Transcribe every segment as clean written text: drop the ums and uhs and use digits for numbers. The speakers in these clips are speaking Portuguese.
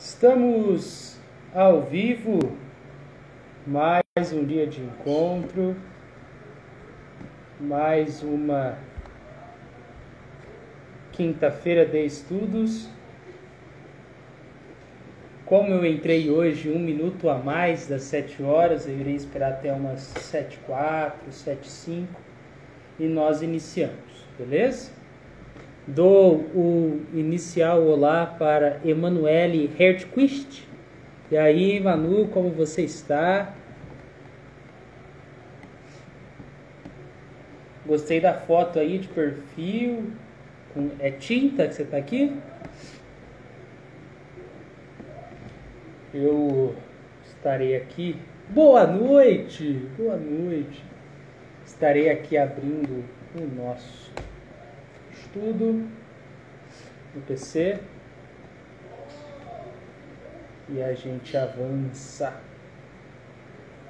Estamos ao vivo, mais um dia de encontro, mais uma quinta-feira de estudos. Como eu entrei hoje 1 minuto a mais das 7 horas, eu irei esperar até umas 7h04, 7h05 e nós iniciamos, beleza? Dou o inicial olá para Emanuele Hertquist. E aí, Manu, como você está? Gostei da foto aí de perfil. É tinta que você está aqui? Eu estarei aqui. Boa noite! Boa noite! Estarei aqui abrindo o nosso estudo no PC e a gente avança.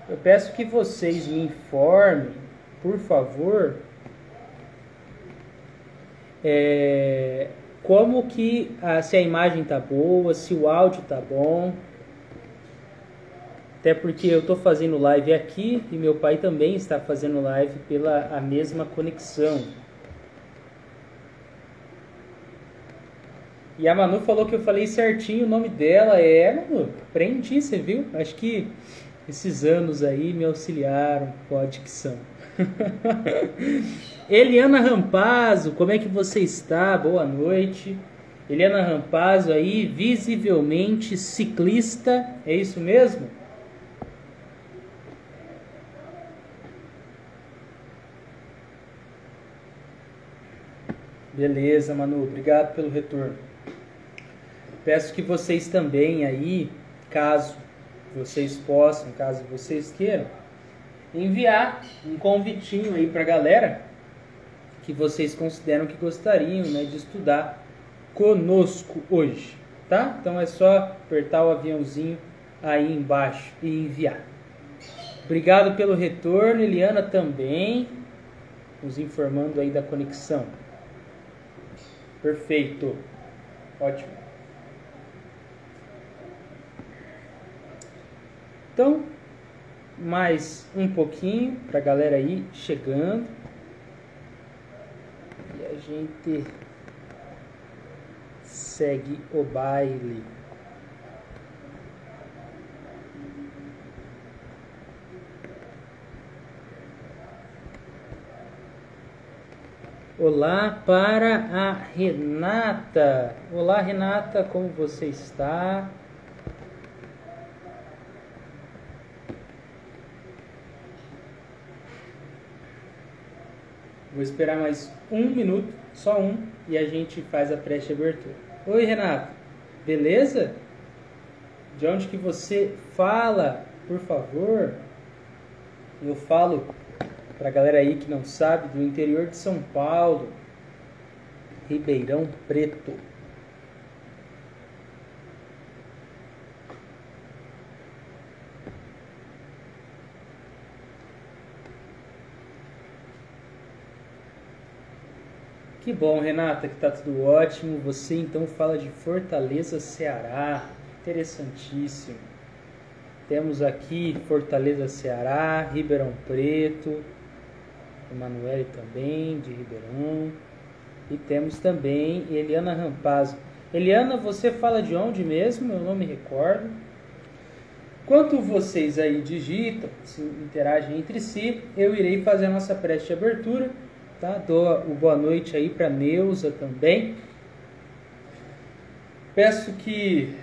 Eu peço que vocês me informem, por favor, como que se a imagem tá boa, se o áudio tá bom. Até porque eu estou fazendo live aqui e meu pai também está fazendo live pela a mesma conexão. E a Manu falou que eu falei certinho o nome dela. Manu, aprendi, você viu? Acho que esses anos aí me auxiliaram com a dicção. Eliana Rampazzo, como é que você está? Boa noite. Eliana Rampazzo aí, visivelmente ciclista, é isso mesmo? Beleza, Manu, obrigado pelo retorno. Peço que vocês também aí, caso vocês possam, caso vocês queiram, enviar um convitinho aí para a galera que vocês consideram que gostariam, né, de estudar conosco hoje, tá? Então é só apertar o aviãozinho aí embaixo e enviar. Obrigado pelo retorno, Eliana também, nos informando aí da conexão. Perfeito, ótimo. Então, mais um pouquinho para a galera aí chegando. E a gente segue o baile. Olá para a Renata. Olá, Renata, como você está? Vou esperar mais 1 minuto, só um, e a gente faz a preste abertura. Oi, Renata, beleza? De onde que você fala, por favor? Eu falo para a galera aí que não sabe, do interior de São Paulo, Ribeirão Preto. Que bom, Renata, que tá tudo ótimo. Você então fala de Fortaleza, Ceará. Interessantíssimo. Temos aqui Fortaleza, Ceará, Ribeirão Preto, Emanuele também, de Ribeirão. E temos também Eliana Rampazzo. Eliana, você fala de onde mesmo? Eu não me recordo. Enquanto vocês aí digitam, se interagem entre si, eu irei fazer a nossa preste abertura. Tá? Dou o boa noite aí para Neuza também. Peço que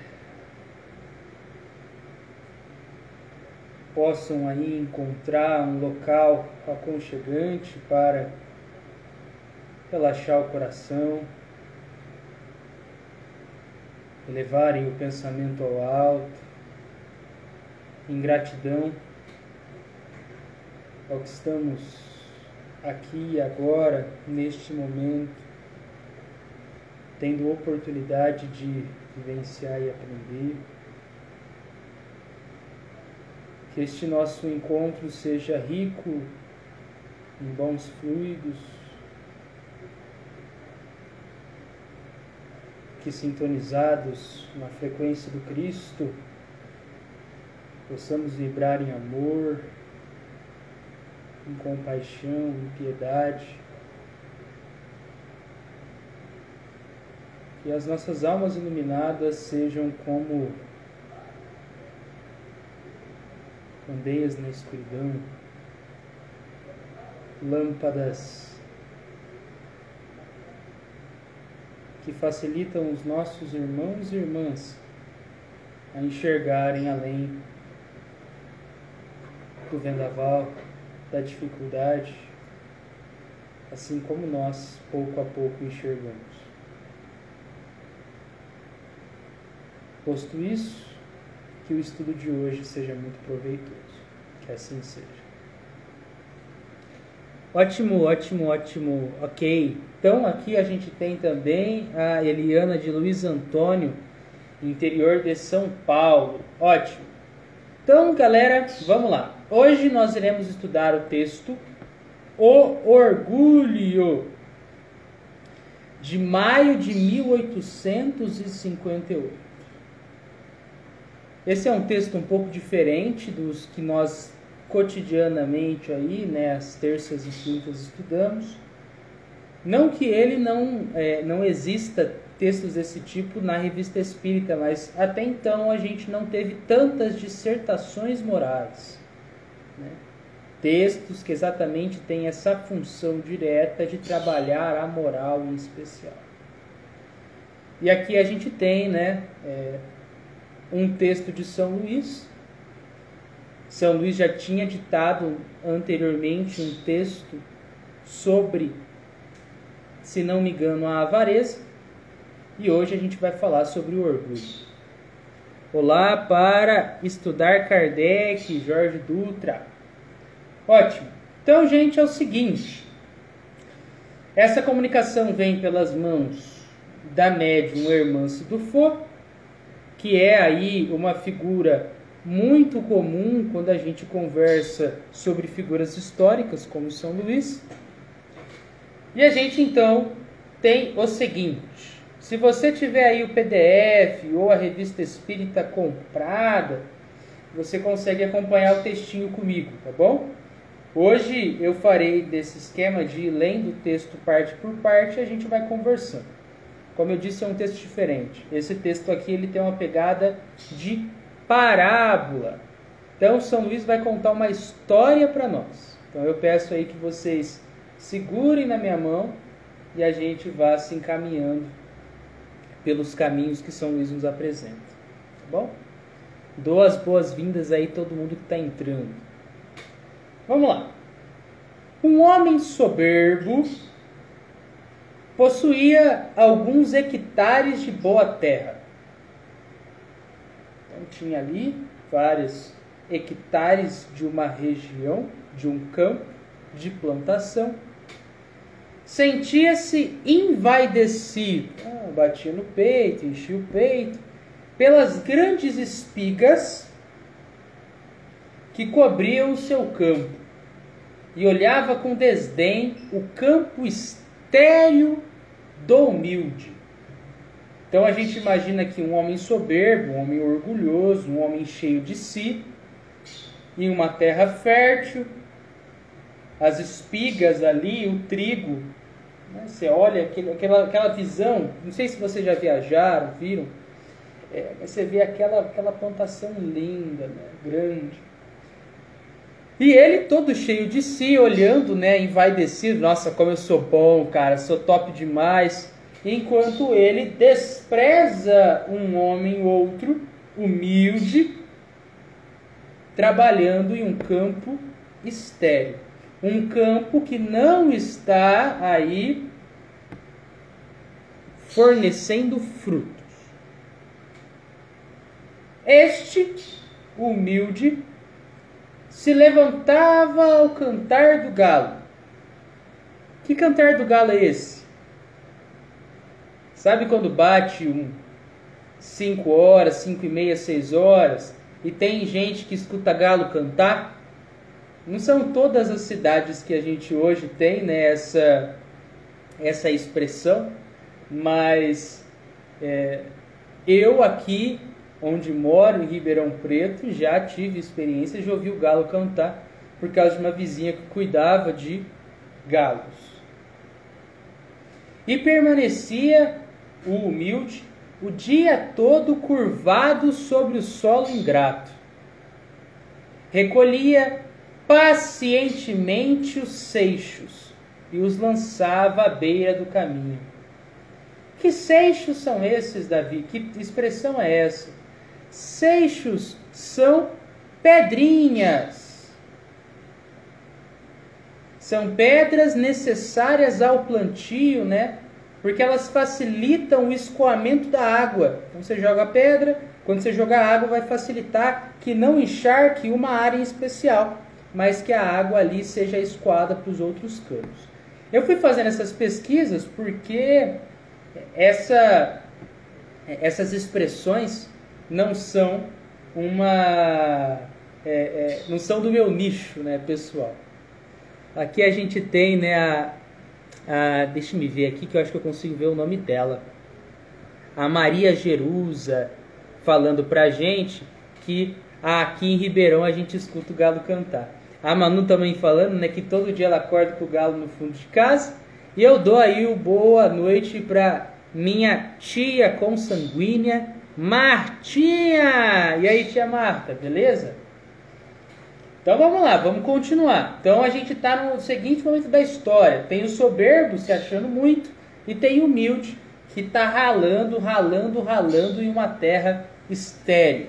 possam aí encontrar um local aconchegante para relaxar o coração, elevarem o pensamento ao alto, em gratidão ao que estamos aqui e agora, neste momento, tendo oportunidade de vivenciar e aprender. Que este nosso encontro seja rico em bons fluidos, que sintonizados na frequência do Cristo, possamos vibrar em amor, em compaixão, em piedade. Que as nossas almas iluminadas sejam como candeias na escuridão, lâmpadas que facilitam os nossos irmãos e irmãs a enxergarem além do vendaval, da dificuldade, assim como nós, pouco a pouco, enxergamos. Posto isso, que o estudo de hoje seja muito proveitoso. Que assim seja. Ótimo, ótimo, ótimo. Ok. Então aqui a gente tem também a Eliana de Luiz Antônio, interior de São Paulo. Ótimo. Então, galera, vamos lá. Hoje nós iremos estudar o texto O Orgulho, de maio de 1858. Esse é um texto um pouco diferente dos que nós cotidianamente aí, né, às terças e quintas estudamos. Não que ele não exista textos desse tipo na Revista Espírita, mas até então a gente não teve tantas dissertações morais, né? Textos que exatamente têm essa função direta de trabalhar a moral em especial. E aqui a gente tem, né, um texto de São Luís. São Luís já tinha ditado anteriormente um texto sobre, se não me engano, a avareza. E hoje a gente vai falar sobre o orgulho. Olá para estudar Kardec, Jorge Dutra. Ótimo. Então, gente, é o seguinte. Essa comunicação vem pelas mãos da médium Hermance Dufour, que é aí uma figura muito comum quando a gente conversa sobre figuras históricas como São Luís. E a gente então tem o seguinte: se você tiver aí o PDF ou a Revista Espírita comprada, você consegue acompanhar o textinho comigo, tá bom? Hoje eu farei desse esquema de ir lendo o texto parte por parte e a gente vai conversando. Como eu disse, é um texto diferente. Esse texto aqui ele tem uma pegada de parábola. Então, São Luís vai contar uma história para nós. Então, eu peço aí que vocês segurem na minha mão e a gente vá se encaminhando pelos caminhos que São Luís nos apresenta. Tá bom? Dou as boas-vindas aí a todo mundo que está entrando. Vamos lá. Um homem soberbo possuía alguns hectares de boa terra. Então tinha ali vários hectares de uma região, de um campo de plantação. Sentia-se envaidecido, batia no peito, enchia o peito, pelas grandes espigas que cobriam o seu campo, e olhava com desdém o campo estéril do humilde. Então a gente imagina aqui um homem soberbo, um homem orgulhoso, um homem cheio de si, em uma terra fértil, as espigas ali, o trigo, né? Você olha aquela visão, não sei se vocês já viajaram, viram, você vê aquela plantação linda, né? Grande. E ele todo cheio de si, olhando, né, envaidecido, nossa, como eu sou bom, cara, sou top demais. Enquanto ele despreza um homem outro, humilde, trabalhando em um campo estéril. Um campo que não está aí fornecendo frutos. Este humilde se levantava ao cantar do galo. Que cantar do galo é esse? Sabe quando bate 5 horas, 5 e meia, 6 horas, e tem gente que escuta galo cantar? Não são todas as cidades que a gente hoje tem, né, essa expressão, mas Eu aqui, onde moro, em Ribeirão Preto, já tive experiência de ouvir o galo cantar por causa de uma vizinha que cuidava de galos. E permanecia o humilde o dia todo curvado sobre o solo ingrato. Recolhia pacientemente os seixos e os lançava à beira do caminho. Que seixos são esses, Davi? Que expressão é essa? Seixos são pedrinhas. São pedras necessárias ao plantio, né? Porque elas facilitam o escoamento da água. Então você joga a pedra, quando você jogar a água vai facilitar que não encharque uma área em especial, mas que a água ali seja escoada para os outros canos. Eu fui fazendo essas pesquisas porque essas expressões não são não são do meu nicho, né, pessoal. Aqui a gente tem, né, deixa eu me ver aqui que eu acho que eu consigo ver o nome dela. A Maria Jerusa falando pra gente que aqui em Ribeirão a gente escuta o galo cantar. A Manu também falando, né, que todo dia ela acorda com o galo no fundo de casa. E eu dou aí o boa noite pra minha tia consanguínea, Martinha! E aí, tia Marta, beleza? Então vamos lá, vamos continuar. Então a gente está no seguinte momento da história. Tem o soberbo se achando muito e tem o humilde que está ralando em uma terra estéril.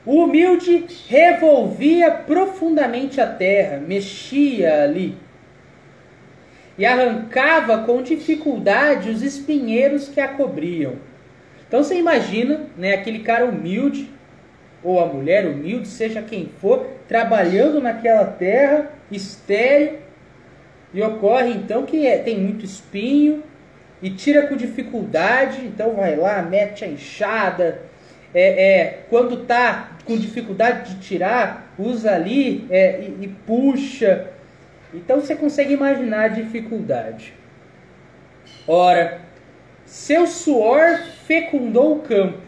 O humilde revolvia profundamente a terra, mexia ali e arrancava com dificuldade os espinheiros que a cobriam. Então você imagina, né, aquele cara humilde, ou a mulher humilde, seja quem for, trabalhando naquela terra estéril, e ocorre então que tem muito espinho, e tira com dificuldade, então vai lá, mete a enxada, quando está com dificuldade de tirar, usa ali e puxa. Então você consegue imaginar a dificuldade. Ora, seu suor fecundou o campo,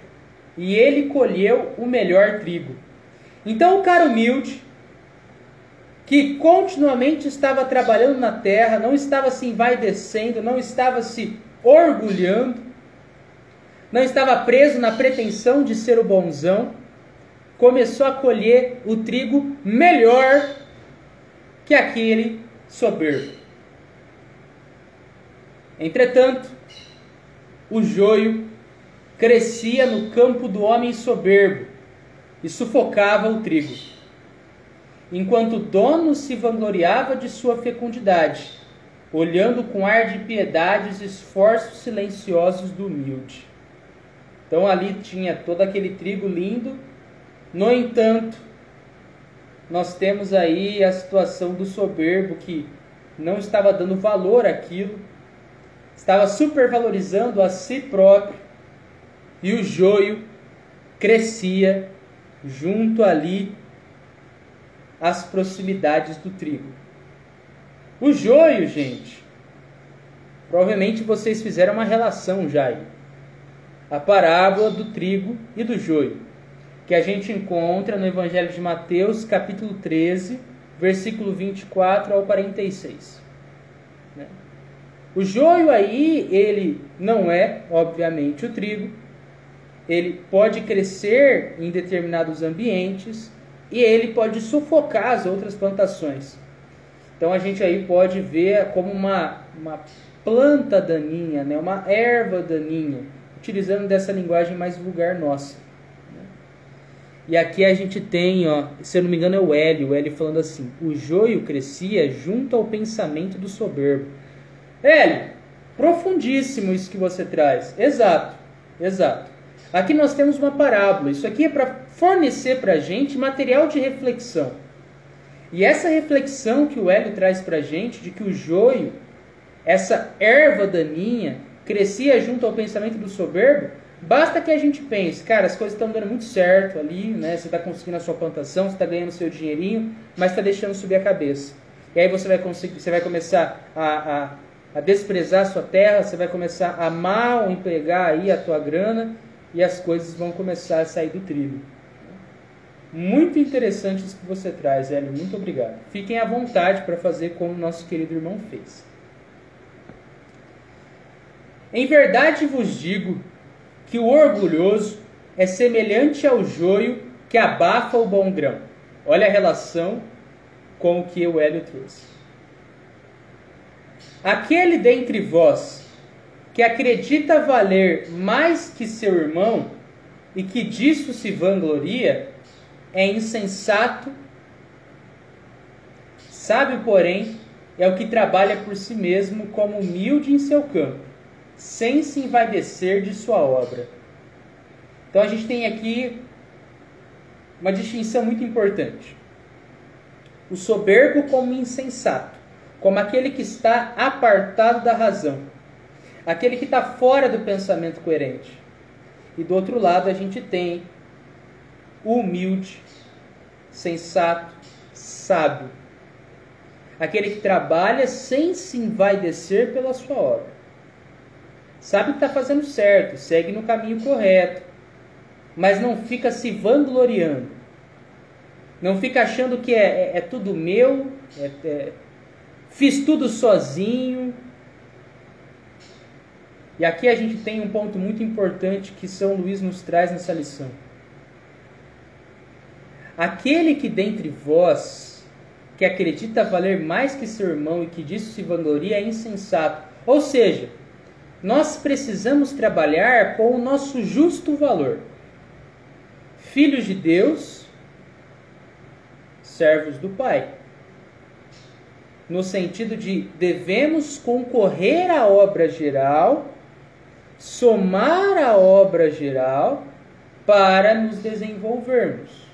e ele colheu o melhor trigo. Então o cara humilde, que continuamente estava trabalhando na terra, não estava se envaidecendo, não estava se orgulhando, não estava preso na pretensão de ser o bonzão, começou a colher o trigo melhor que aquele soberbo. Entretanto, o joio crescia no campo do homem soberbo e sufocava o trigo, enquanto o dono se vangloriava de sua fecundidade, olhando com ar de piedade os esforços silenciosos do humilde. Então ali tinha todo aquele trigo lindo. No entanto, nós temos aí a situação do soberbo que não estava dando valor àquilo, estava supervalorizando a si próprio, e o joio crescia junto ali às proximidades do trigo. O joio, gente, provavelmente vocês fizeram uma relação já aí. A parábola do trigo e do joio, que a gente encontra no Evangelho de Mateus, capítulo 13, versículo 24 ao 46. Né? O joio aí, ele não é, obviamente, o trigo. Ele pode crescer em determinados ambientes e ele pode sufocar as outras plantações. Então a gente aí pode ver como uma planta daninha, né? Uma erva daninha, utilizando dessa linguagem mais vulgar nossa. E aqui a gente tem, se eu não me engano é o Hélio falando assim: o joio crescia junto ao pensamento do soberbo. Hélio, profundíssimo isso que você traz. Exato. Aqui nós temos uma parábola. Isso aqui é para fornecer para a gente material de reflexão. E essa reflexão que o Hélio traz para a gente, de que o joio, essa erva daninha, crescia junto ao pensamento do soberbo, basta que a gente pense, cara, as coisas estão dando muito certo ali, né? Você está conseguindo a sua plantação, você está ganhando o seu dinheirinho, mas está deixando subir a cabeça. E aí você vai começar a a desprezar a sua terra, você vai começar a mal empregar aí a tua grana e as coisas vão começar a sair do trilho. Muito interessante isso que você traz, Hélio. Muito obrigado. Fiquem à vontade para fazer como nosso querido irmão fez. Em verdade vos digo que o orgulhoso é semelhante ao joio que abafa o bom grão. Olha a relação com o que o Hélio trouxe. Aquele dentre vós que acredita valer mais que seu irmão e que disso se vangloria, é insensato. Sábio, porém, é o que trabalha por si mesmo como humilde em seu campo, sem se envaidecer de sua obra. Então a gente tem aqui uma distinção muito importante. O soberbo como insensato, como aquele que está apartado da razão, aquele que está fora do pensamento coerente. E do outro lado a gente tem o humilde, sensato, sábio, aquele que trabalha sem se envaidecer pela sua obra. Sabe que está fazendo certo, segue no caminho correto, mas não fica se vangloriando, não fica achando que é tudo meu, fiz tudo sozinho. E aqui a gente tem um ponto muito importante que São Luís nos traz nessa lição. Aquele que dentre vós, que acredita valer mais que seu irmão e que disso se vangloria, é insensato. Ou seja, nós precisamos trabalhar com o nosso justo valor. Filhos de Deus, servos do Pai. No sentido de devemos concorrer à obra geral, somar a obra geral para nos desenvolvermos.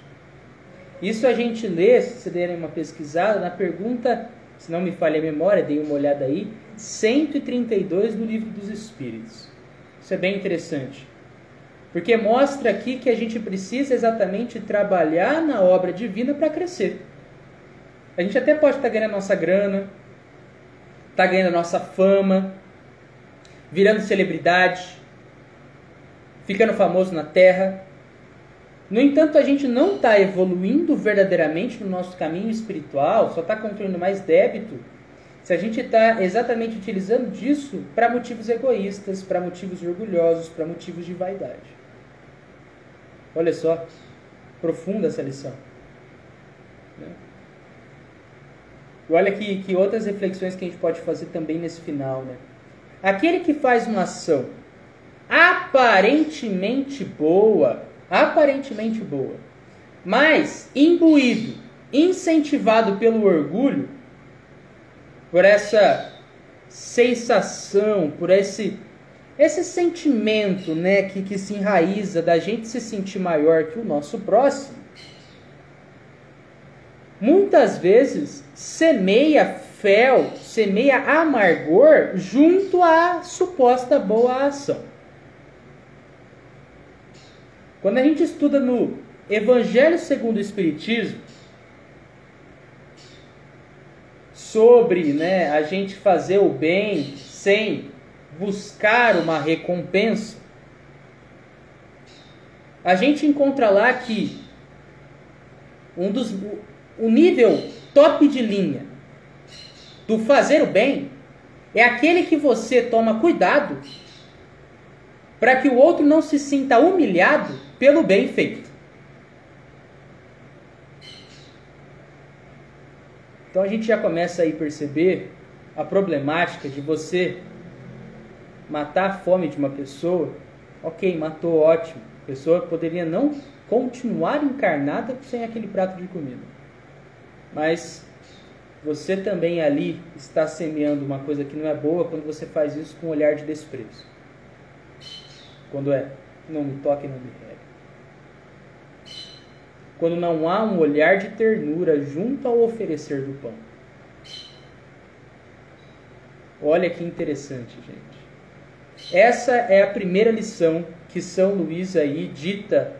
Isso a gente lê, se vocês derem uma pesquisada, na pergunta, se não me falha a memória, dei uma olhada aí, 132 do Livro dos Espíritos. Isso é bem interessante, porque mostra aqui que a gente precisa exatamente trabalhar na obra divina para crescer. A gente até pode estar ganhando a nossa grana, estar ganhando a nossa fama, virando celebridade, ficando famoso na terra. No entanto, a gente não está evoluindo verdadeiramente no nosso caminho espiritual, só está construindo mais débito, se a gente está exatamente utilizando disso para motivos egoístas, para motivos orgulhosos, para motivos de vaidade. Olha só, profunda essa lição. E olha que outras reflexões que a gente pode fazer também nesse final, né? Aquele que faz uma ação aparentemente boa, mas imbuído, incentivado pelo orgulho, por essa sensação, por esse sentimento, né, que se enraiza da gente se sentir maior que o nosso próximo, muitas vezes semeia fel, semeia amargor junto à suposta boa ação. Quando a gente estuda no Evangelho segundo o Espiritismo, sobre, né, a gente fazer o bem sem buscar uma recompensa, a gente encontra lá que o nível top de linha do fazer o bem é aquele que você toma cuidado para que o outro não se sinta humilhado pelo bem feito. Então a gente já começa aí a perceber a problemática de você matar a fome de uma pessoa. Ok, matou, ótimo. A pessoa poderia não continuar encarnada sem aquele prato de comida. Mas você também ali está semeando uma coisa que não é boa quando você faz isso com um olhar de desprezo. Quando não me toque, não me regue. Quando não há um olhar de ternura junto ao oferecer do pão. Olha que interessante, gente. Essa é a primeira lição que São Luís aí dita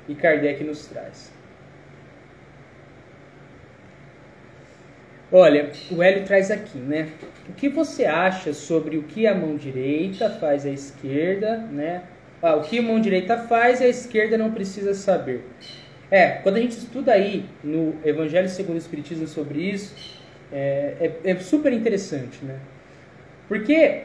e Kardec nos traz. Olha, o Hélio traz aqui, né? O que você acha sobre o que a mão direita faz à esquerda, né? O que a mão direita faz, a esquerda não precisa saber. Quando a gente estuda aí no Evangelho segundo o Espiritismo sobre isso, é super interessante, né? Porque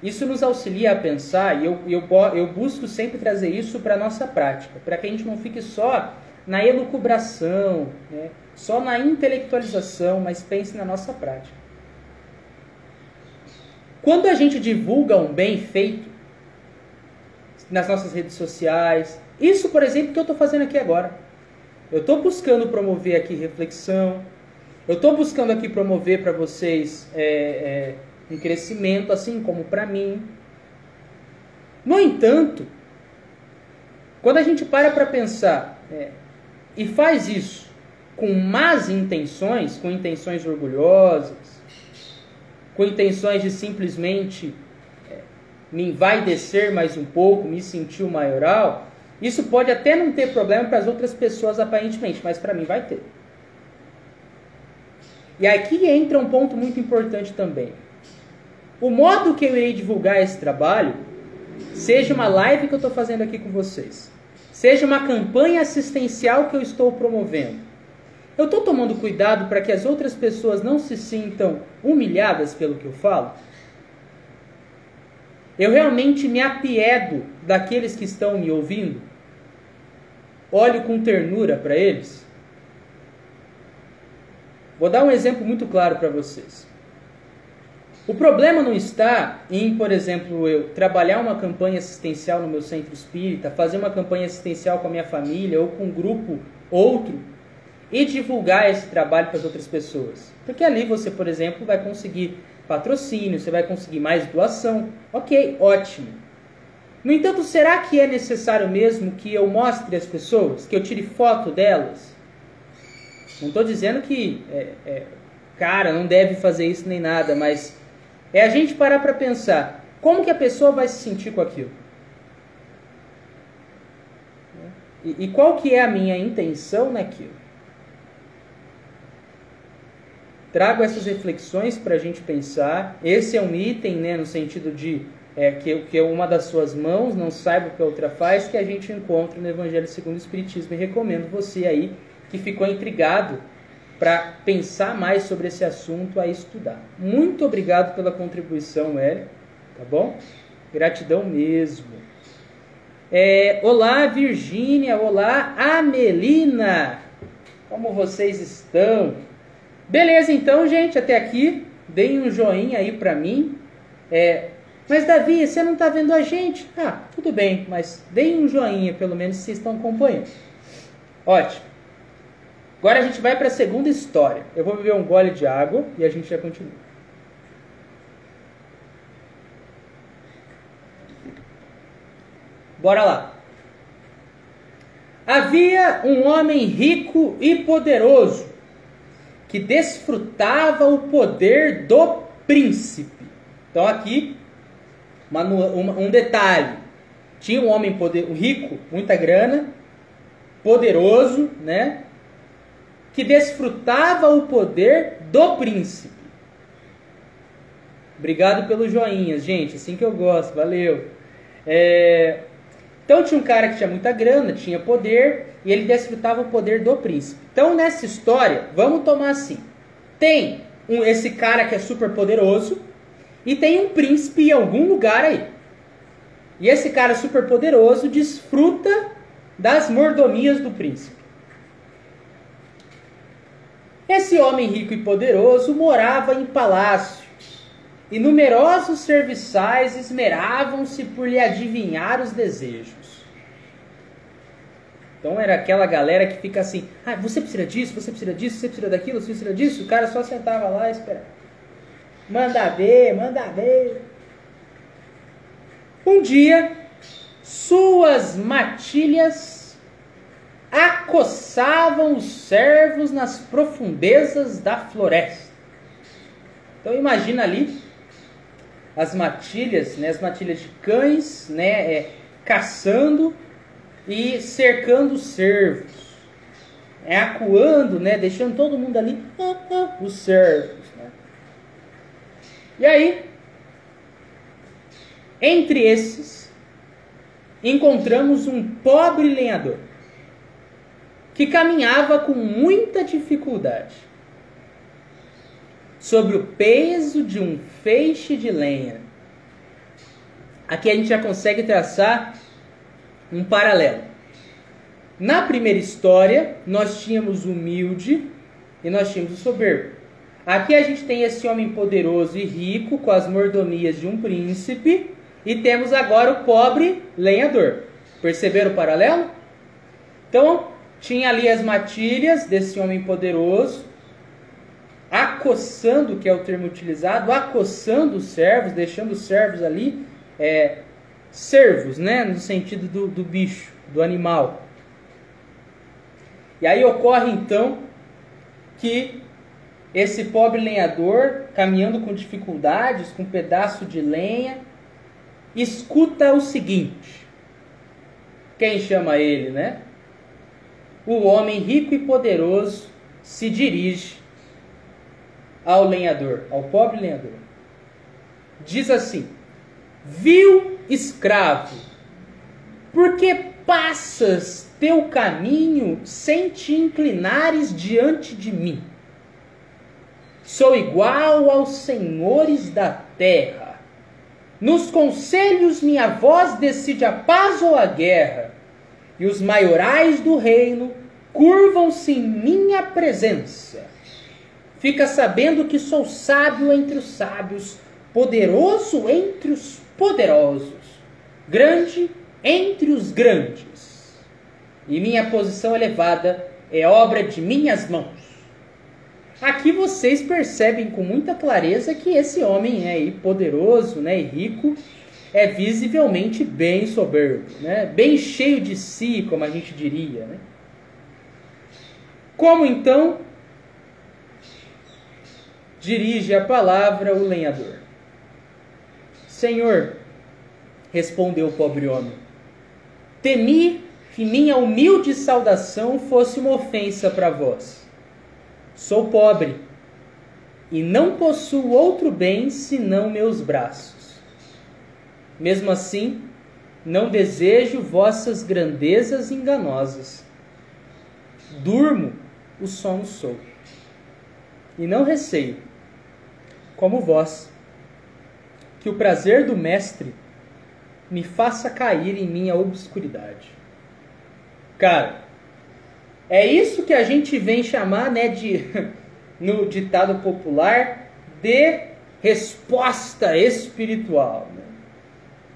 isso nos auxilia a pensar, e eu busco sempre trazer isso para a nossa prática, para que a gente não fique só na elucubração, né? Só na intelectualização, mas pense na nossa prática. Quando a gente divulga um bem feito nas nossas redes sociais, isso, por exemplo, que eu estou fazendo aqui agora. Eu estou buscando promover aqui reflexão, eu estou buscando aqui promover para vocês um crescimento, assim como para mim. No entanto, quando a gente para pensar e faz isso com más intenções, com intenções orgulhosas, com intenções de simplesmente me envaidecer mais um pouco, me sentir o maioral, isso pode até não ter problema para as outras pessoas aparentemente, mas para mim vai ter. E aqui entra um ponto muito importante também. O modo que eu irei divulgar esse trabalho, seja uma live que eu estou fazendo aqui com vocês, seja uma campanha assistencial que eu estou promovendo, eu estou tomando cuidado para que as outras pessoas não se sintam humilhadas pelo que eu falo? Eu realmente me apiedo daqueles que estão me ouvindo? Olho com ternura para eles? Vou dar um exemplo muito claro para vocês. O problema não está em, por exemplo, eu trabalhar uma campanha assistencial no meu centro espírita, fazer uma campanha assistencial com a minha família ou com um grupo outro e divulgar esse trabalho para as outras pessoas. Porque ali você, por exemplo, vai conseguir patrocínio, você vai conseguir mais doação. Ok, ótimo. No entanto, será que é necessário mesmo que eu mostre às pessoas, que eu tire foto delas? Não estou dizendo que, cara, não deve fazer isso nem nada, mas é a gente parar para pensar, como que a pessoa vai se sentir com aquilo? E qual que é a minha intenção naquilo? Trago essas reflexões para a gente pensar. Esse é um item, né, no sentido de que uma das suas mãos não saiba o que a outra faz, que a gente encontra no Evangelho segundo o Espiritismo. E recomendo você aí, que ficou intrigado, para pensar mais sobre esse assunto, a estudar. Muito obrigado pela contribuição, Hélio. Tá bom? Gratidão mesmo. Olá, Virgínia. Olá, Amelina. Como vocês estão? Beleza, então, gente, até aqui. Deem um joinha aí pra mim. Mas, Davi, você não tá vendo a gente? Tudo bem, mas deem um joinha, pelo menos, se vocês estão acompanhando. Ótimo. Agora a gente vai para a segunda história. Eu vou beber um gole de água e a gente já continua. Bora lá. Havia um homem rico e poderoso que desfrutava o poder do príncipe. Então aqui, um detalhe. Tinha um homem rico, muita grana, poderoso, né? Que desfrutava o poder do príncipe. Obrigado pelos joinhas, gente. Assim que eu gosto. Valeu. Então tinha um cara que tinha muita grana, tinha poder, e ele desfrutava o poder do príncipe. Então nessa história, vamos tomar assim. Tem esse cara que é super poderoso, e tem um príncipe em algum lugar aí. E esse cara super poderoso desfruta das mordomias do príncipe. Esse homem rico e poderoso morava em palácio, e numerosos serviçais esmeravam-se por lhe adivinhar os desejos. Então era aquela galera que fica assim, você precisa disso, você precisa disso, você precisa daquilo, você precisa disso. O cara só sentava lá e esperava. Manda ver, manda ver. Um dia, suas matilhas acossavam os servos nas profundezas da floresta. Então imagina ali as matilhas, né, as matilhas de cães, né, caçando e cercando os cervos. acuando, né? Deixando todo mundo ali, os servos. Né? E aí, entre esses, encontramos um pobre lenhador que caminhava com muita dificuldade sobre o peso de um feixe de lenha. Aqui a gente já consegue traçar um paralelo. Na primeira história, nós tínhamos o humilde e nós tínhamos o soberbo. Aqui a gente tem esse homem poderoso e rico com as mordomias de um príncipe e temos agora o pobre lenhador. Perceberam o paralelo? Então, tinha ali as matilhas desse homem poderoso, acossando, que é o termo utilizado, acossando os servos, deixando os servos ali, servos, né, no sentido do bicho, do animal. E aí ocorre então que esse pobre lenhador, caminhando com dificuldades, com um pedaço de lenha, escuta o seguinte. Quem chama ele, né? O homem rico e poderoso se dirige ao lenhador, ao pobre lenhador. Diz assim: vil escravo, por que passas teu caminho sem te inclinares diante de mim? Sou igual aos senhores da terra. Nos conselhos minha voz decide a paz ou a guerra, e os maiorais do reino curvam-se em minha presença. Fica sabendo que sou sábio entre os sábios, poderoso entre os poderosos, grande entre os grandes. E minha posição elevada é obra de minhas mãos. Aqui vocês percebem com muita clareza que esse homem aí poderoso, né, e rico, é visivelmente bem soberbo, né, bem cheio de si, como a gente diria. Né? Como então dirige a palavra o lenhador? Senhor, respondeu o pobre homem, temi que minha humilde saudação fosse uma ofensa para vós. Sou pobre e não possuo outro bem senão meus braços. Mesmo assim, não desejo vossas grandezas enganosas. Durmo o sono solto e não receio, como vós, que o prazer do mestre me faça cair em minha obscuridade. Cara, é isso que a gente vem chamar, né, no ditado popular, de resposta espiritual. Né?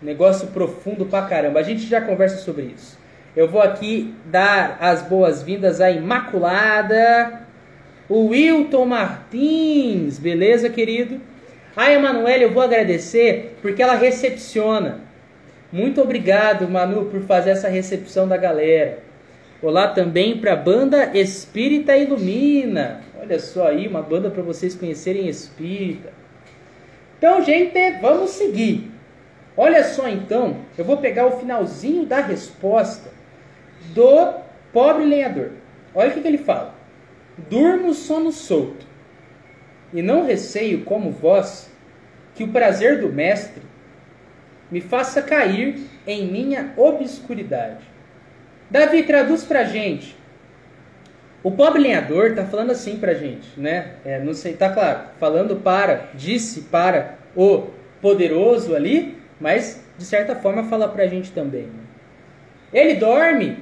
Negócio profundo pra caramba. A gente já conversa sobre isso. Eu vou aqui dar as boas-vindas à Imaculada, o Wilton Martins, beleza, querido? A Emanuele eu vou agradecer porque ela recepciona. Muito obrigado, Manu, por fazer essa recepção da galera. Olá também para a banda Espírita Ilumina. Olha só aí, uma banda para vocês conhecerem espírita. Então, gente, vamos seguir. Olha só então, eu vou pegar o finalzinho da resposta do pobre lenhador. Olha o que ele fala. Durmo sono solto, e não receio como vós, que o prazer do mestre me faça cair em minha obscuridade. Davi, traduz pra gente. O pobre lenhador está falando assim pra gente, né? Não sei, tá claro, disse para o poderoso ali, mas de certa forma fala pra gente também. Né? Ele dorme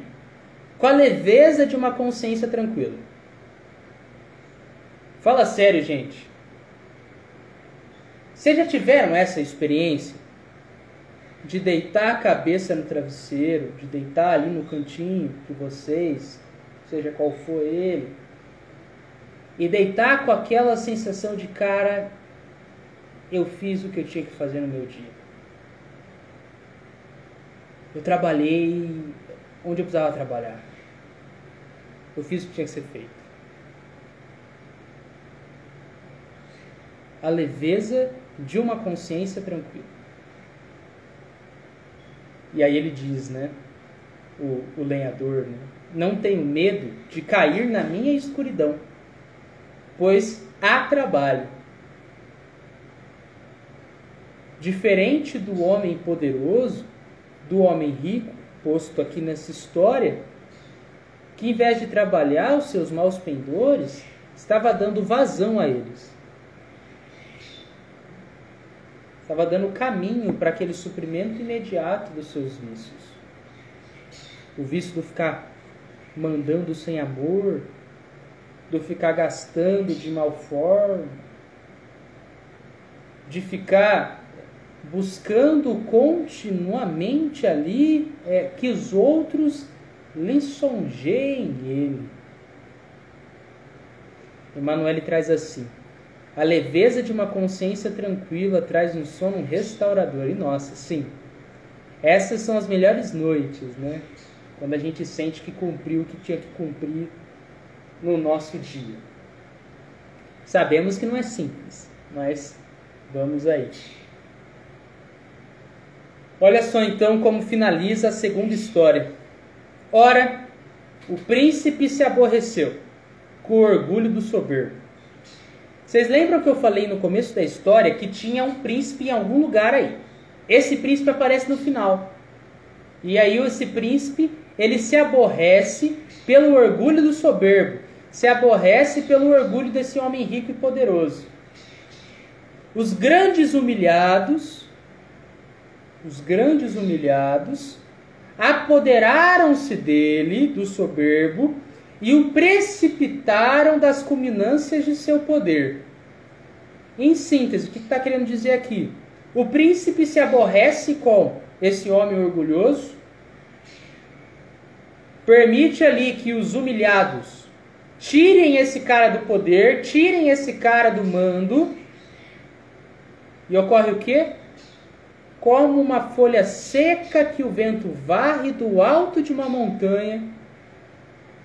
com a leveza de uma consciência tranquila. Fala sério, gente. Vocês já tiveram essa experiência de deitar a cabeça no travesseiro, de deitar ali no cantinho de vocês, seja qual for ele, e deitar com aquela sensação de, cara, eu fiz o que eu tinha que fazer no meu dia. Eu trabalhei onde eu precisava trabalhar. Eu fiz o que tinha que ser feito. A leveza de uma consciência tranquila. E aí ele diz, né? o lenhador, né? Não tenho medo de cair na minha escuridão, pois há trabalho. Diferente do homem poderoso, do homem rico, posto aqui nessa história, que em vez de trabalhar os seus maus pendores, estava dando vazão a eles. Estava dando caminho para aquele suprimento imediato dos seus vícios. O vício do ficar mandando sem amor, do ficar gastando de mal forma, de ficar buscando continuamente ali que os outros lisonjeiem ele. Emmanuel traz assim: a leveza de uma consciência tranquila traz um sono restaurador. E nossa, sim, essas são as melhores noites, né? Quando a gente sente que cumpriu o que tinha que cumprir no nosso dia. Sabemos que não é simples, mas vamos aí. Olha só então como finaliza a segunda história. Ora, o príncipe se aborreceu com o orgulho do soberbo. Vocês lembram que eu falei no começo da história que tinha um príncipe em algum lugar aí? Esse príncipe aparece no final. E aí esse príncipe, ele se aborrece pelo orgulho do soberbo. Se aborrece pelo orgulho desse homem rico e poderoso. Os grandes humilhados apoderaram-se dele, do soberbo, e o precipitaram das culminâncias de seu poder. Em síntese, o que está querendo dizer aqui? O príncipe se aborrece com esse homem orgulhoso, permite ali que os humilhados tirem esse cara do poder, tirem esse cara do mando, e ocorre o quê? Como uma folha seca que o vento varre do alto de uma montanha,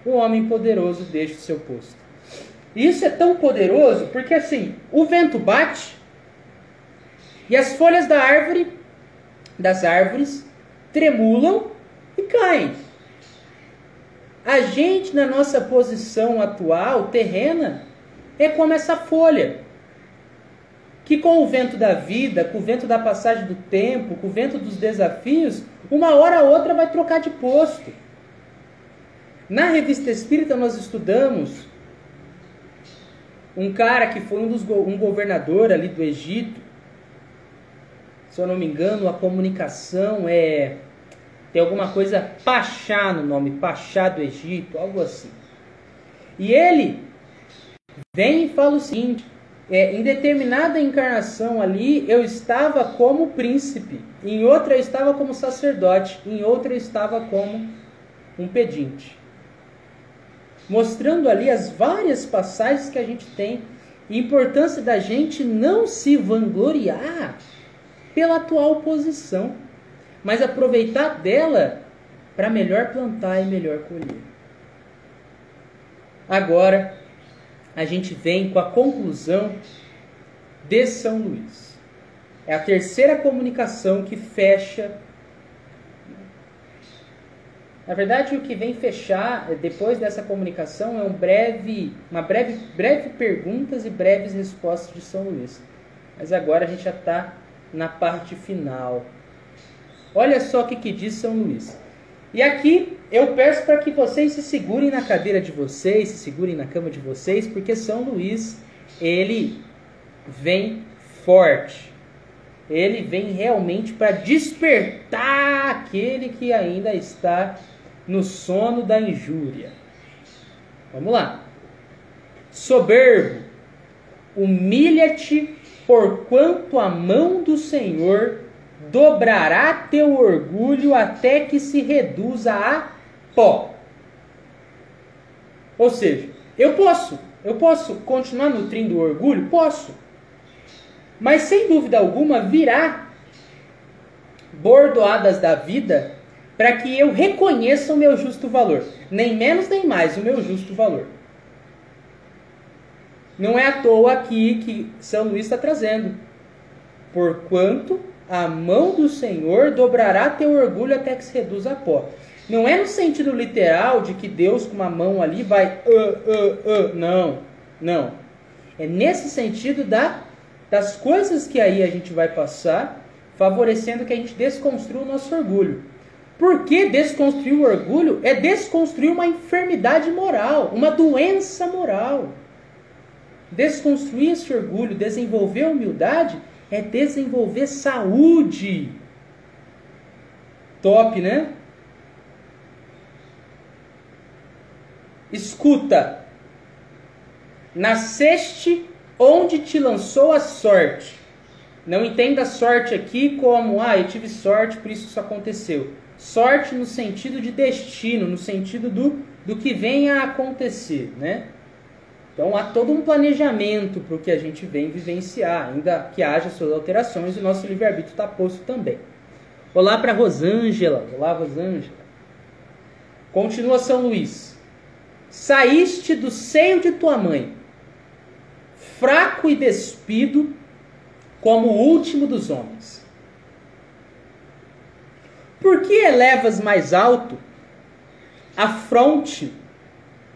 o homem poderoso deixa o seu posto. E isso é tão poderoso porque assim, o vento bate e as folhas das árvores tremulam e caem. A gente, na nossa posição atual, terrena, é como essa folha, que com o vento da vida, com o vento da passagem do tempo, com o vento dos desafios, uma hora ou outra vai trocar de posto. Na Revista Espírita nós estudamos um cara que foi um governador ali do Egito. Se eu não me engano, a comunicação tem alguma coisa Pachá no nome, Pachá do Egito, algo assim. E ele vem e fala o seguinte: em determinada encarnação ali, eu estava como príncipe, em outra eu estava como sacerdote, em outra eu estava como um pedinte. Mostrando ali as várias passagens que a gente tem, e a importância da gente não se vangloriar pela atual posição, mas aproveitar dela para melhor plantar e melhor colher. Agora, a gente vem com a conclusão de São Luís. É a terceira comunicação que fecha. Na verdade, o que vem fechar depois dessa comunicação é uma breve perguntas e breves respostas de São Luís. Mas agora a gente já está na parte final. Olha só o que diz São Luís. E aqui eu peço para que vocês se segurem na cadeira de vocês, se segurem na cama de vocês, porque São Luís, ele vem forte. Ele vem realmente para despertar aquele que ainda está no sono da injúria. Vamos lá. Soberbo, humilha-te, porquanto a mão do Senhor dobrará teu orgulho até que se reduza a pó. Ou seja, eu posso continuar nutrindo o orgulho? Posso. Mas sem dúvida alguma virá bordoadas da vida para que eu reconheça o meu justo valor. Nem menos nem mais, o meu justo valor. Não é à toa aqui que São Luís está trazendo. Porquanto a mão do Senhor dobrará teu orgulho até que se reduza a pó. Não é no sentido literal de que Deus com uma mão ali vai... Não, não. É nesse sentido das coisas que aí a gente vai passar, favorecendo que a gente desconstrua o nosso orgulho. Porque desconstruir o orgulho é desconstruir uma enfermidade moral, uma doença moral. Desconstruir esse orgulho, desenvolver a humildade, é desenvolver saúde. Top, né? Escuta. Nasceste onde te lançou a sorte. Não entenda sorte aqui como, eu tive sorte, por isso aconteceu. Sorte no sentido de destino, no sentido do que vem a acontecer, né? Então há todo um planejamento para o que a gente vem vivenciar, ainda que haja suas alterações, e o nosso livre-arbítrio está posto também. Olá para Rosângela. Olá, Rosângela. Continua São Luís. Saíste do seio de tua mãe, fraco e despido, como o último dos homens. Por que elevas mais alto a fronte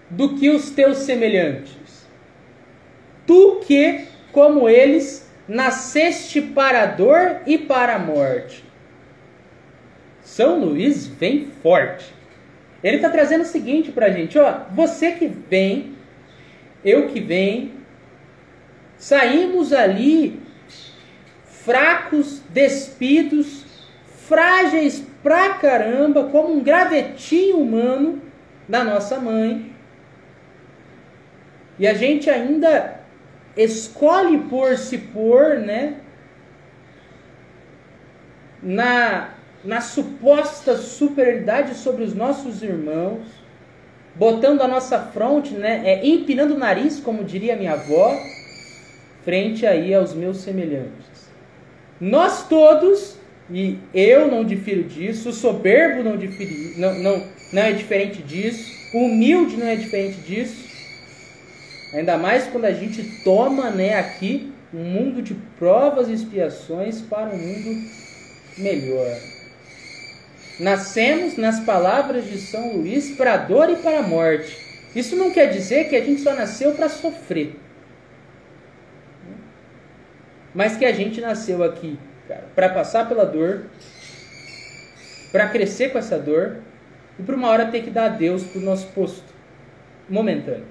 do que os teus semelhantes? Tu que, como eles, nasceste para a dor e para a morte. São Luís vem forte. Ele está trazendo o seguinte para a gente, você que vem, eu que venho, saímos ali fracos, despidos, frágeis pra caramba, como um gravetinho humano da nossa mãe. E a gente ainda escolhe se pôr, né, na suposta superioridade sobre os nossos irmãos, botando a nossa fronte, né, empinando o nariz, como diria minha avó, frente aí aos meus semelhantes. Nós todos, e eu não difiro disso, o soberbo não é diferente disso, o humilde não é diferente disso, ainda mais quando a gente toma, né, aqui um mundo de provas e expiações para um mundo melhor. Nascemos, nas palavras de São Luís, para a dor e para a morte. Isso não quer dizer que a gente só nasceu para sofrer, mas que a gente nasceu aqui para passar pela dor, para crescer com essa dor, e por uma hora ter que dar adeus para o nosso posto momentâneo.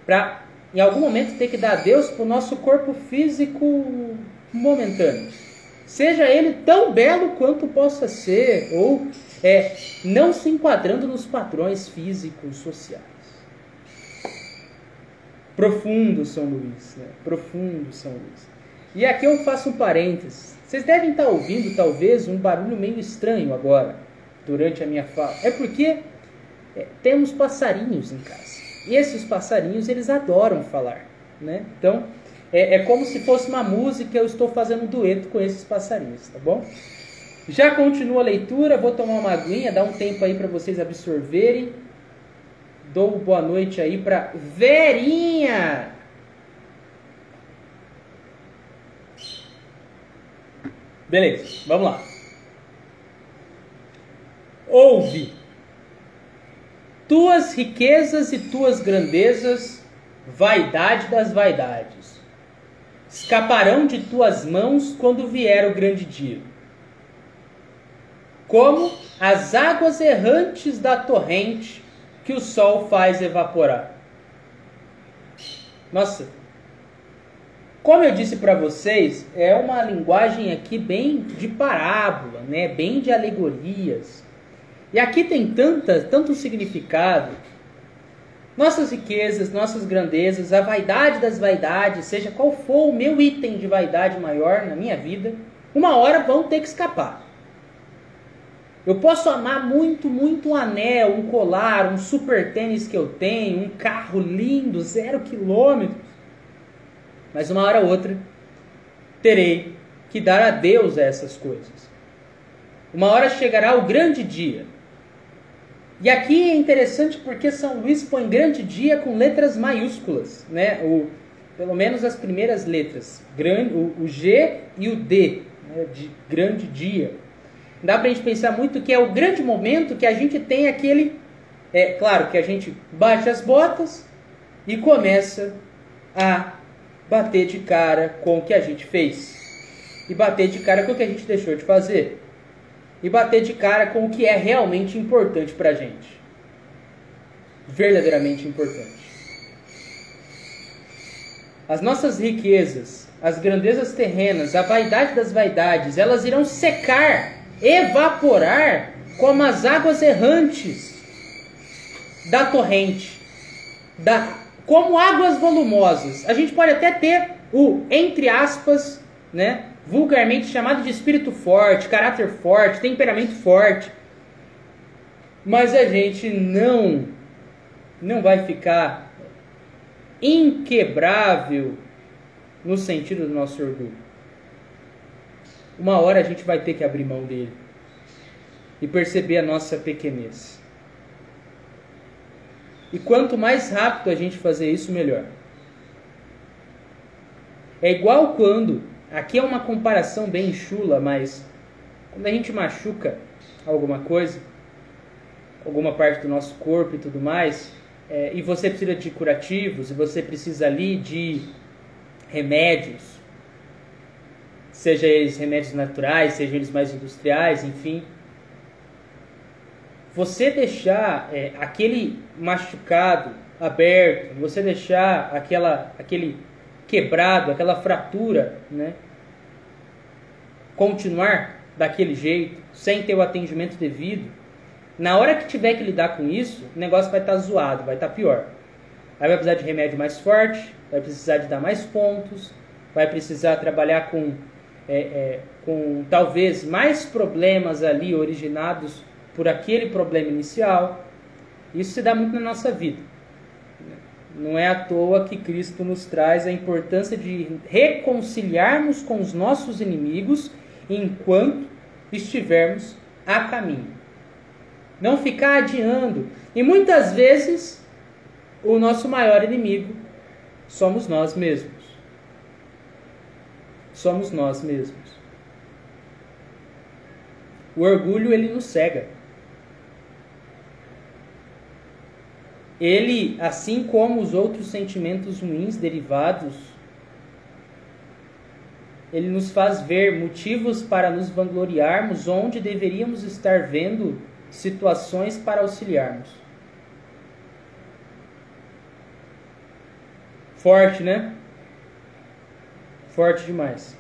Para, em algum momento, ter que dar adeus para o nosso corpo físico momentâneo. Seja ele tão belo quanto possa ser, ou não se enquadrando nos padrões físicos sociais. Profundo São Luís, né? Profundo São Luís. E aqui eu faço um parênteses. Vocês devem estar ouvindo, talvez, um barulho meio estranho agora, durante a minha fala. É porque temos passarinhos em casa. E esses passarinhos, eles adoram falar, né? Então, é como se fosse uma música, eu estou fazendo um dueto com esses passarinhos, tá bom? Já continua a leitura, vou tomar uma aguinha, dar um tempo aí para vocês absorverem. Dou boa noite aí para Verinha. Beleza, vamos lá. Ouve. Tuas riquezas e tuas grandezas, vaidade das vaidades, escaparão de tuas mãos quando vier o grande dia. Como as águas errantes da torrente que o sol faz evaporar. Nossa, como eu disse para vocês, é uma linguagem aqui bem de parábola, né? Bem de alegorias. E aqui tem tanto significado. Nossas riquezas, nossas grandezas, a vaidade das vaidades, seja qual for o meu item de vaidade maior na minha vida, uma hora vão ter que escapar. Eu posso amar muito, muito um anel, um colar, um super tênis que eu tenho, um carro lindo, 0 quilômetros. Mas uma hora ou outra terei que dar adeus a essas coisas. Uma hora chegará o grande dia. E aqui é interessante porque São Luís põe grande dia com letras maiúsculas, né? Pelo menos as primeiras letras, o G e o D, né? De grande dia. Dá pra gente pensar muito que é o grande momento que a gente tem aquele... claro que a gente bate as botas e começa a bater de cara com o que a gente fez. E bater de cara com o que a gente deixou de fazer. E bater de cara com o que é realmente importante pra gente. Verdadeiramente importante. As nossas riquezas, as grandezas terrenas, a vaidade das vaidades, elas irão secar, evaporar como as águas errantes da torrente, como águas volumosas. A gente pode até ter o, entre aspas, né, vulgarmente chamado de espírito forte, caráter forte, temperamento forte, mas a gente não vai ficar inquebrável no sentido do nosso orgulho. Uma hora a gente vai ter que abrir mão dele e perceber a nossa pequenez. E quanto mais rápido a gente fazer isso, melhor. É igual quando, aqui é uma comparação bem chula, mas quando a gente machuca alguma coisa, alguma parte do nosso corpo e tudo mais, e você precisa de curativos, e você precisa ali de remédios, seja eles remédios naturais, seja eles mais industriais, enfim. Você deixar aquele machucado aberto, você deixar aquele quebrado, aquela fratura, né, continuar daquele jeito, sem ter o atendimento devido, na hora que tiver que lidar com isso, o negócio vai estar zoado, vai estar pior. Aí vai precisar de remédio mais forte, vai precisar de dar mais pontos, vai precisar trabalhar com talvez mais problemas ali originados por aquele problema inicial. Isso se dá muito na nossa vida. Não é à toa que Cristo nos traz a importância de reconciliarmos com os nossos inimigos enquanto estivermos a caminho. Não ficar adiando. E muitas vezes o nosso maior inimigo somos nós mesmos. Somos nós mesmos. O orgulho, ele nos cega. Ele, assim como os outros sentimentos ruins derivados, ele nos faz ver motivos para nos vangloriarmos onde deveríamos estar vendo situações para auxiliarmos. Forte, né? Forte demais.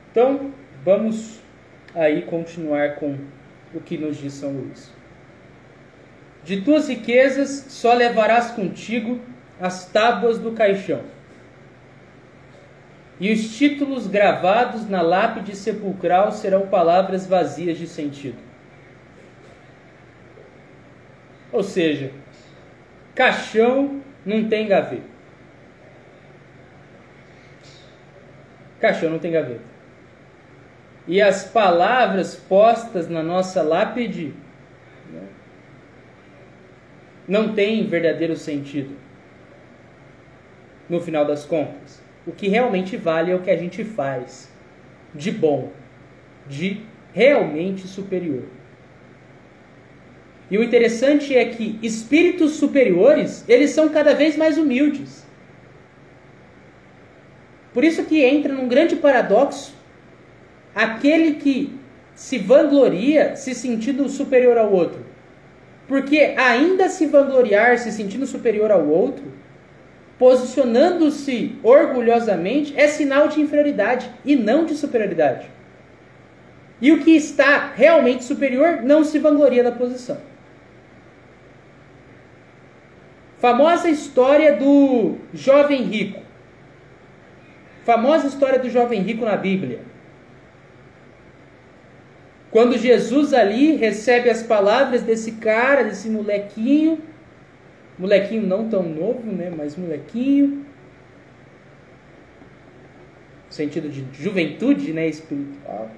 Então, vamos aí continuar com o que nos diz São Luís. De tuas riquezas só levarás contigo as tábuas do caixão e os títulos gravados na lápide sepulcral serão palavras vazias de sentido. Ou seja, caixão não tem gaveta. Caixão não tem gaveta. E as palavras postas na nossa lápide não têm verdadeiro sentido. No final das contas, o que realmente vale é o que a gente faz de bom, de realmente superior. E o interessante é que espíritos superiores, eles são cada vez mais humildes. Por isso que entra num grande paradoxo aquele que se vangloria se sentindo superior ao outro. Porque ainda se vangloriar se sentindo superior ao outro, posicionando-se orgulhosamente, é sinal de inferioridade e não de superioridade. E o que está realmente superior não se vangloria da posição. Famosa história do jovem rico. Famosa história do jovem rico na Bíblia. Quando Jesus ali recebe as palavras desse cara, desse molequinho não tão novo, né, mas molequinho, no sentido de juventude, né, espiritual.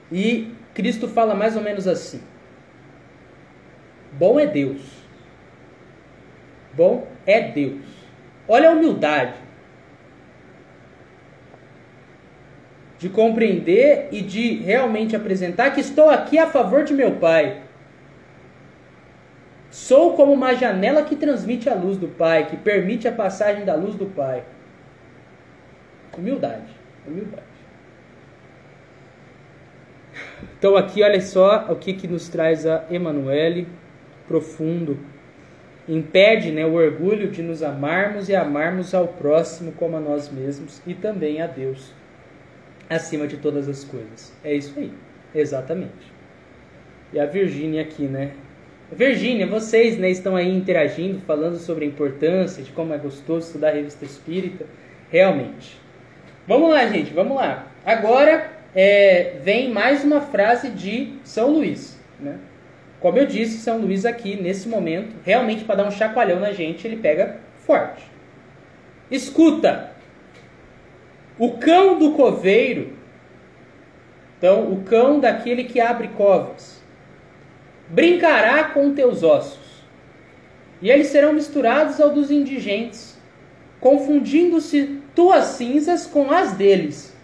E Cristo fala mais ou menos assim: bom é Deus. Bom é Deus. Olha a humildade. de compreender e de realmente apresentar que estou aqui a favor de meu Pai. Sou como uma janela que transmite a luz do Pai, que permite a passagem da luz do Pai. Humildade, humildade. Então aqui olha só o que nos traz a Emanuele, profundo. Impede, né, o orgulho de nos amarmos e amarmos ao próximo como a nós mesmos e também a Deus, acima de todas as coisas. É isso aí, exatamente. E a Virgínia aqui, né? Virgínia, vocês, né, estão aí interagindo, falando sobre a importância de como é gostoso estudar a Revista Espírita. Realmente. Vamos lá, gente, vamos lá. Agora vem mais uma frase de São Luís, né? Como eu disse, São Luís aqui, nesse momento, realmente para dar um chacoalhão na gente, ele pega forte. Escuta! O cão do coveiro, então, o cão daquele que abre covas, brincará com teus ossos, e eles serão misturados ao dos indigentes, confundindo-se tuas cinzas com as deles,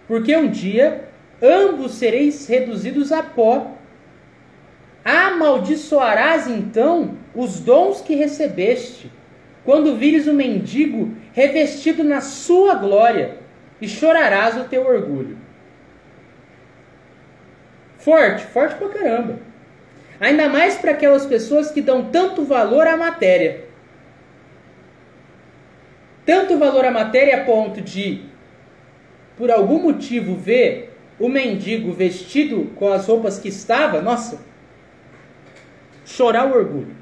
porque um dia ambos sereis reduzidos a pó. Amaldiçoarás então os dons que recebeste, quando vires o mendigo revestido na sua glória, e chorarás o teu orgulho. Forte, forte pra caramba. Ainda mais para aquelas pessoas que dão tanto valor à matéria. Tanto valor à matéria a ponto de, por algum motivo, ver o mendigo vestido com as roupas que estava, nossa, chorar o orgulho.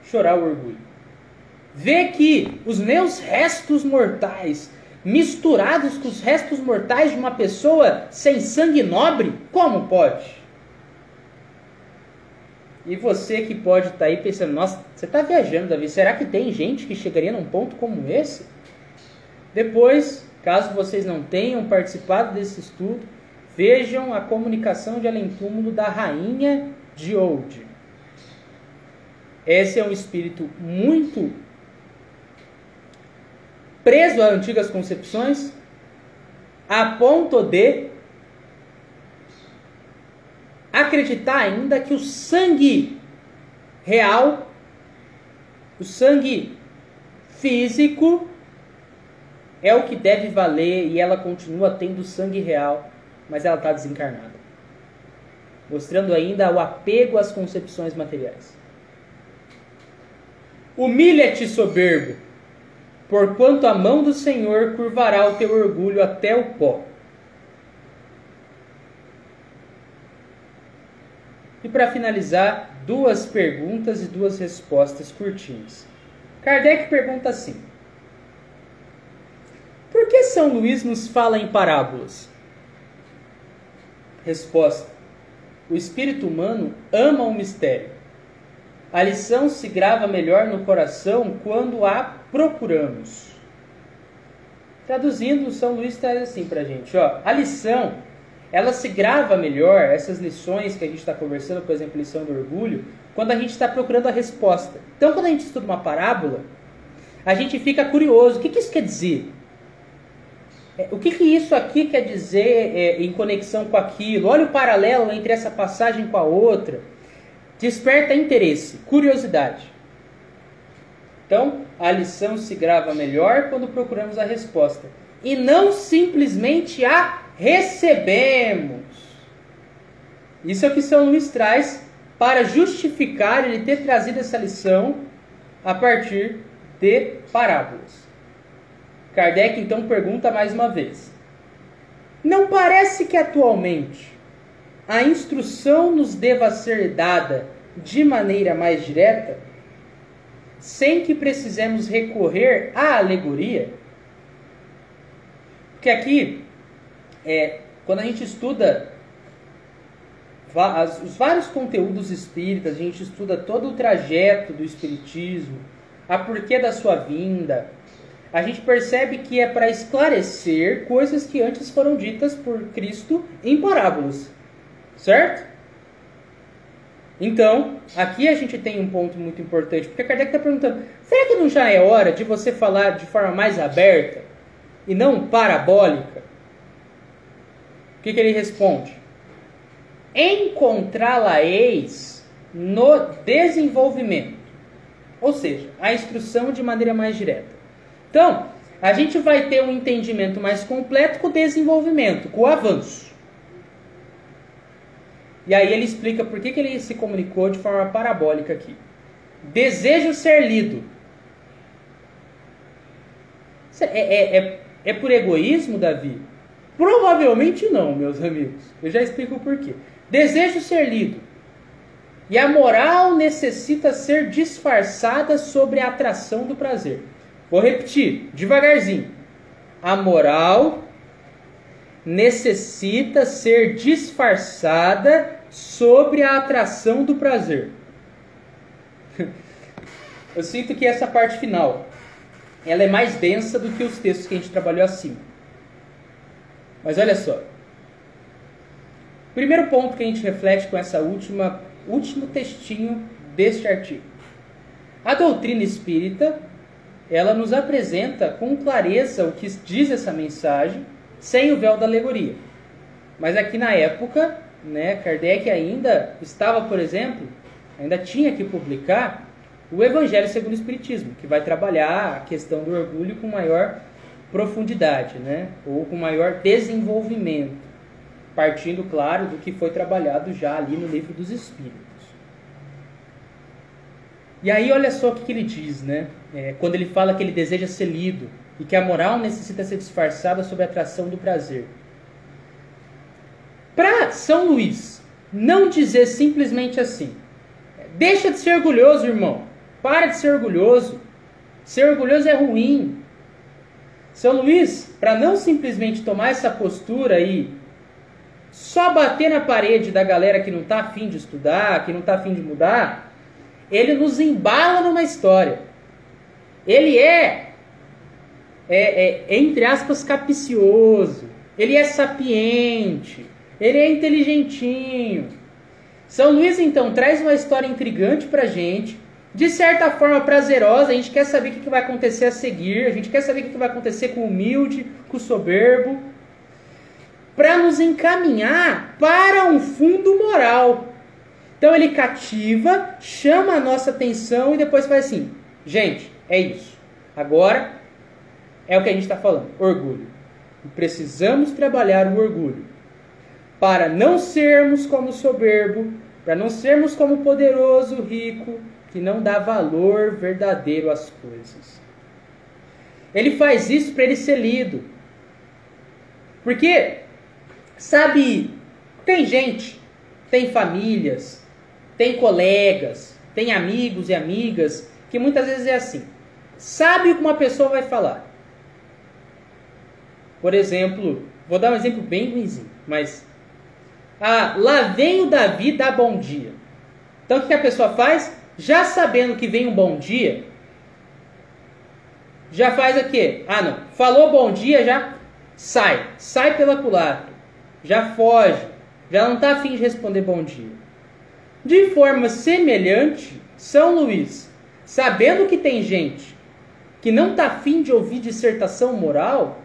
Chorar o orgulho. Ver que os meus restos mortais, misturados com os restos mortais de uma pessoa sem sangue nobre, como pode? E você que pode estar aí pensando, nossa, você está viajando, Davi, será que tem gente que chegaria num ponto como esse? Depois, caso vocês não tenham participado desse estudo, vejam a comunicação de além-túmulo da Rainha de Oude. Esse é um espírito muito preso a antigas concepções, a ponto de acreditar ainda que o sangue real, o sangue físico, é o que deve valer, e ela continua tendo sangue real, mas ela está desencarnada, mostrando ainda o apego às concepções materiais. Humilha-te, soberbo, porquanto a mão do Senhor curvará o teu orgulho até o pó. E para finalizar, 2 perguntas e 2 respostas curtinhas. Kardec pergunta assim: por que São Luís nos fala em parábolas? Resposta: o espírito humano ama o mistério. A lição se grava melhor no coração quando a procuramos. Traduzindo, São Luís traz assim para a gente, ó, a lição, ela se grava melhor, essas lições que a gente está conversando, por exemplo, lição do orgulho, quando a gente está procurando a resposta. Então, quando a gente estuda uma parábola, a gente fica curioso, o que isso quer dizer? O que isso aqui quer dizer em conexão com aquilo? Olha o paralelo entre essa passagem com a outra. Desperta interesse, curiosidade. Então, a lição se grava melhor quando procuramos a resposta. E não simplesmente a recebemos. Isso é o que São Luís traz para justificar ele ter trazido essa lição a partir de parábolas. Kardec então pergunta mais uma vez: não parece que atualmente a instrução nos deva ser dada de maneira mais direta, sem que precisemos recorrer à alegoria? Porque aqui, quando a gente estuda os vários conteúdos espíritas, a gente estuda todo o trajeto do espiritismo, a porquê da sua vinda, a gente percebe que é para esclarecer coisas que antes foram ditas por Cristo em parábolas. Certo? Então, aqui a gente tem um ponto muito importante, porque Kardec está perguntando, será que não já é hora de você falar de forma mais aberta? e não parabólica? O que ele responde? Encontrá-la-eis no desenvolvimento. Ou seja, a instrução de maneira mais direta. Então, a gente vai ter um entendimento mais completo com o desenvolvimento, com o avanço. E aí ele explica por que ele se comunicou de forma parabólica aqui. Desejo ser lido. É por egoísmo, Davi? Provavelmente não, meus amigos. Eu já explico o porquê. Desejo ser lido. E a moral necessita ser disfarçada sobre a atração do prazer. Vou repetir, devagarzinho. A moral necessita ser disfarçada sobre a atração do prazer. Eu sinto que essa parte final, ela é mais densa do que os textos que a gente trabalhou acima. Mas olha só. Primeiro ponto que a gente reflete com essa último textinho deste artigo. A doutrina espírita, ela nos apresenta com clareza o que diz essa mensagem, sem o véu da alegoria. Mas aqui na época, Kardec ainda estava, por exemplo, ainda tinha que publicar o Evangelho segundo o Espiritismo, que vai trabalhar a questão do orgulho com maior profundidade, ou com maior desenvolvimento, partindo, claro, do que foi trabalhado já ali no Livro dos Espíritos. E aí olha só o que ele diz, quando ele fala que ele deseja ser lido e que a moral necessita ser disfarçada sob a atração do prazer. Para São Luís não dizer simplesmente assim, deixa de ser orgulhoso, irmão, para de ser orgulhoso, ser orgulhoso é ruim. São Luís, para não simplesmente tomar essa postura e só bater na parede da galera que não está afim de estudar, que não está afim de mudar, ele nos embala numa história. Ele entre aspas, capicioso. Ele é sapiente. Ele é inteligentinho. São Luís, então, traz uma história intrigante para a gente, de certa forma prazerosa. A gente quer saber o que vai acontecer a seguir, a gente quer saber o que vai acontecer com o humilde, com o soberbo, para nos encaminhar para um fundo moral. Então ele cativa, chama a nossa atenção e depois faz assim, gente, é isso. Agora é o que a gente está falando, orgulho. E precisamos trabalhar o orgulho para não sermos como o soberbo, para não sermos como o poderoso rico, que não dá valor verdadeiro às coisas. Ele faz isso para ele ser lido. Porque, sabe, tem gente, tem famílias, tem colegas, tem amigos e amigas, que muitas vezes é assim. Sabe o que uma pessoa vai falar. Por exemplo, vou dar um exemplo bem ruimzinho, mas... lá vem o Davi dar bom dia. Então o que a pessoa faz? Já sabendo que vem um bom dia, já faz o quê? Não, falou bom dia, já sai pela culatra, já foge, já não está afim de responder bom dia. De forma semelhante, São Luís, sabendo que tem gente que não está afim de ouvir dissertação moral,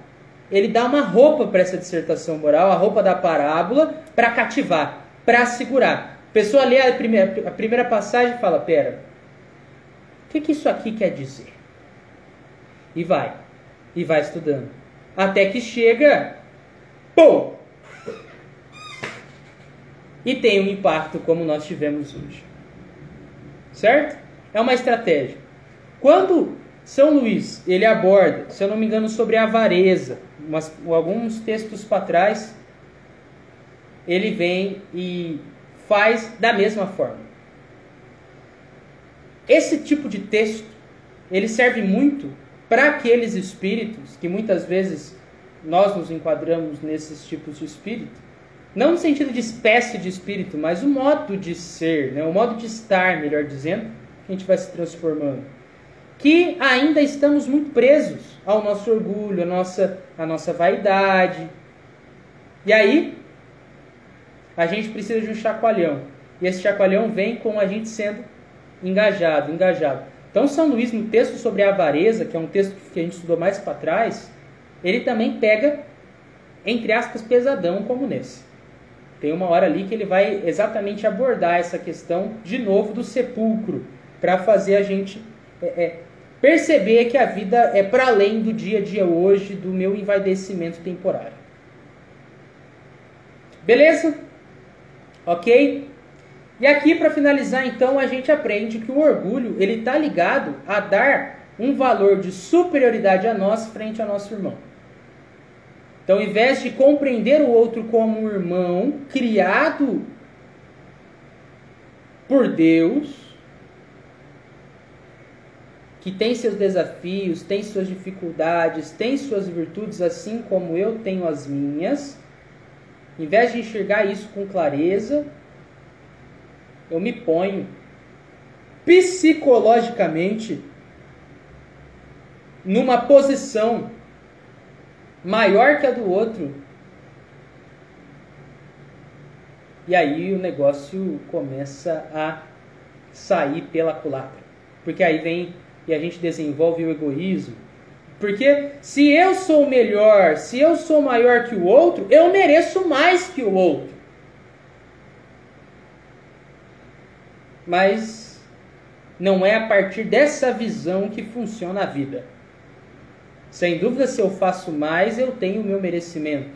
ele dá uma roupa para essa dissertação moral, a roupa da parábola, para cativar, para segurar. A pessoa lê a primeira passagem e fala, pera, o que isso aqui quer dizer? E vai estudando. Até que chega, pum! E tem um impacto como nós tivemos hoje. Certo? É uma estratégia. Quando São Luís, ele aborda, se eu não me engano, sobre a avareza, alguns textos para trás, ele vem e faz da mesma forma. Esse tipo de texto, ele serve muito para aqueles espíritos que muitas vezes nós nos enquadramos nesses tipos de espírito, não no sentido de espécie de espírito, mas o modo de ser, o modo de estar, melhor dizendo, que a gente vai se transformando. Que ainda estamos muito presos ao nosso orgulho, à nossa vaidade. E aí, a gente precisa de um chacoalhão. E esse chacoalhão vem com a gente sendo engajado. Então, São Luís, no texto sobre a avareza, que é um texto que a gente estudou mais para trás, ele também pega, entre aspas, pesadão como nesse. Tem uma hora ali que ele vai exatamente abordar essa questão, de novo, do sepulcro, para fazer a gente perceber que a vida é para além do dia a dia hoje, do meu envaidecimento temporário. Beleza? Ok? E aqui, para finalizar, então, a gente aprende que o orgulho, ele está ligado a dar um valor de superioridade a nós frente ao nosso irmão. Então, ao invés de compreender o outro como um irmão criado por Deus, que tem seus desafios, tem suas dificuldades, tem suas virtudes, assim como eu tenho as minhas, ao invés de enxergar isso com clareza, eu me ponho psicologicamente numa posição maior que a do outro. E aí o negócio começa a sair pela culatra. Porque aí vem e a gente desenvolve o egoísmo. Porque se eu sou melhor, se eu sou maior que o outro, eu mereço mais que o outro. Mas não é a partir dessa visão que funciona a vida. Sem dúvida, se eu faço mais, eu tenho o meu merecimento.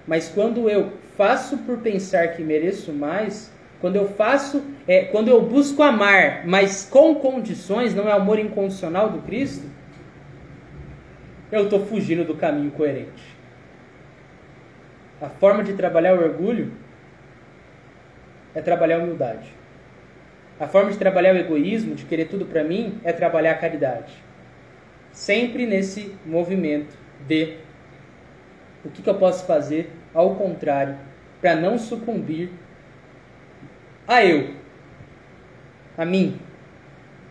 Mas quando eu faço por pensar que mereço mais, quando eu busco amar, mas com condições, não é o amor incondicional do Cristo, eu estou fugindo do caminho coerente. A forma de trabalhar o orgulho é trabalhar a humildade. A forma de trabalhar o egoísmo, de querer tudo para mim, é trabalhar a caridade. Sempre nesse movimento de o que eu posso fazer ao contrário, para não sucumbir a mim,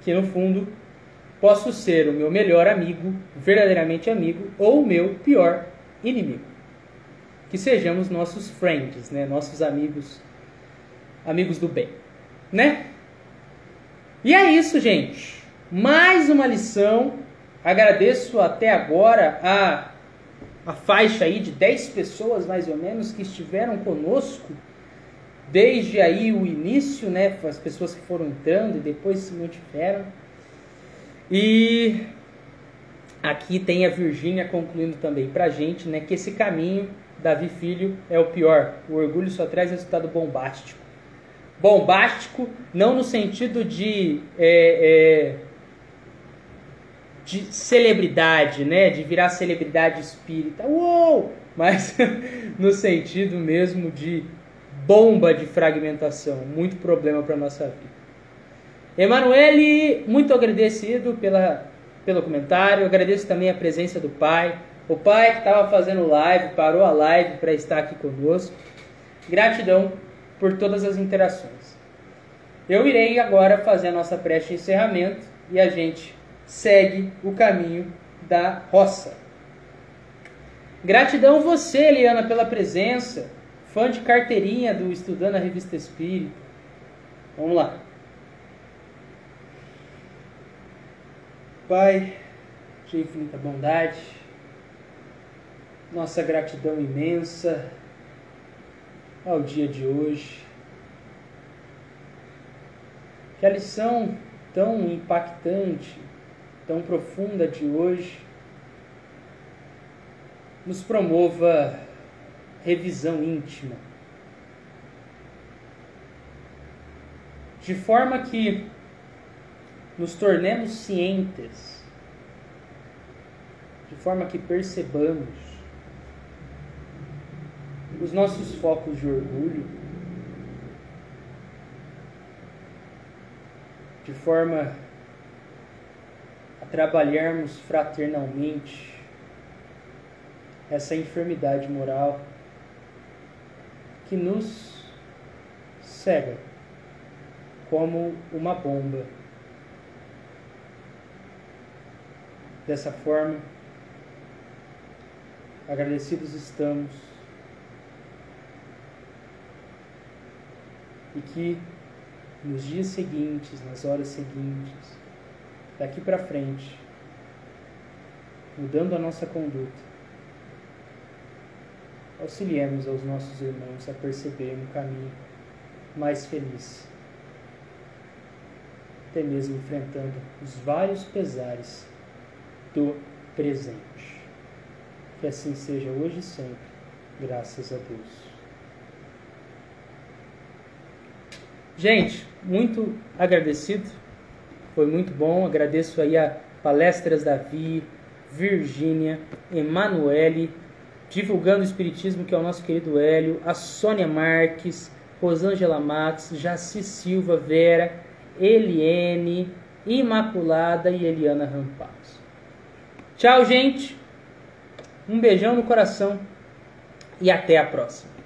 que no fundo posso ser o meu melhor amigo, verdadeiramente amigo, ou o meu pior inimigo. Que sejamos nossos friends, né? Nossos amigos do bem, né? E é isso, gente. Mais uma lição. Agradeço até agora a faixa aí de 10 pessoas, mais ou menos, que estiveram conosco desde aí o início, né? As pessoas que foram entrando e depois se mantiveram. E aqui tem a Virgínia concluindo também pra gente, né? Que esse caminho, Davi Filho, é o pior. O orgulho só traz resultado bombástico. Bombástico, não no sentido de celebridade, né? De virar celebridade espírita, uou! Mas no sentido mesmo de bomba de fragmentação, muito problema para a nossa vida. Emanuele, muito agradecido pelo comentário, agradeço também a presença do pai, o pai que estava fazendo live, parou a live para estar aqui conosco. Gratidão por todas as interações. Eu irei agora fazer a nossa prece de encerramento e a gente segue o caminho da roça. Gratidão você, Eliana, pela presença, fã de carteirinha do Estudando a Revista Espírita. Vamos lá. Pai de infinita bondade, nossa gratidão imensa ao dia de hoje. Que a lição tão impactante, tão profunda de hoje nos promova revisão íntima, de forma que nos tornemos cientes, de forma que percebamos os nossos focos de orgulho, de forma a trabalharmos fraternalmente essa enfermidade moral que nos cega como uma bomba. Dessa forma, agradecidos estamos e que nos dias seguintes, nas horas seguintes, daqui para frente, mudando a nossa conduta, auxiliemos aos nossos irmãos a perceber um caminho mais feliz, até mesmo enfrentando os vários pesares do presente. Que assim seja hoje e sempre, graças a Deus. Gente, muito agradecido, foi muito bom. Agradeço aí a Palestras Davi, Virgínia, Emanuele, Divulgando o Espiritismo, que é o nosso querido Hélio, a Sônia Marques, Rosângela Matos, Jaci Silva, Vera, Eliene, Imaculada e Eliana Rampazzo. Tchau, gente. Um beijão no coração e até a próxima.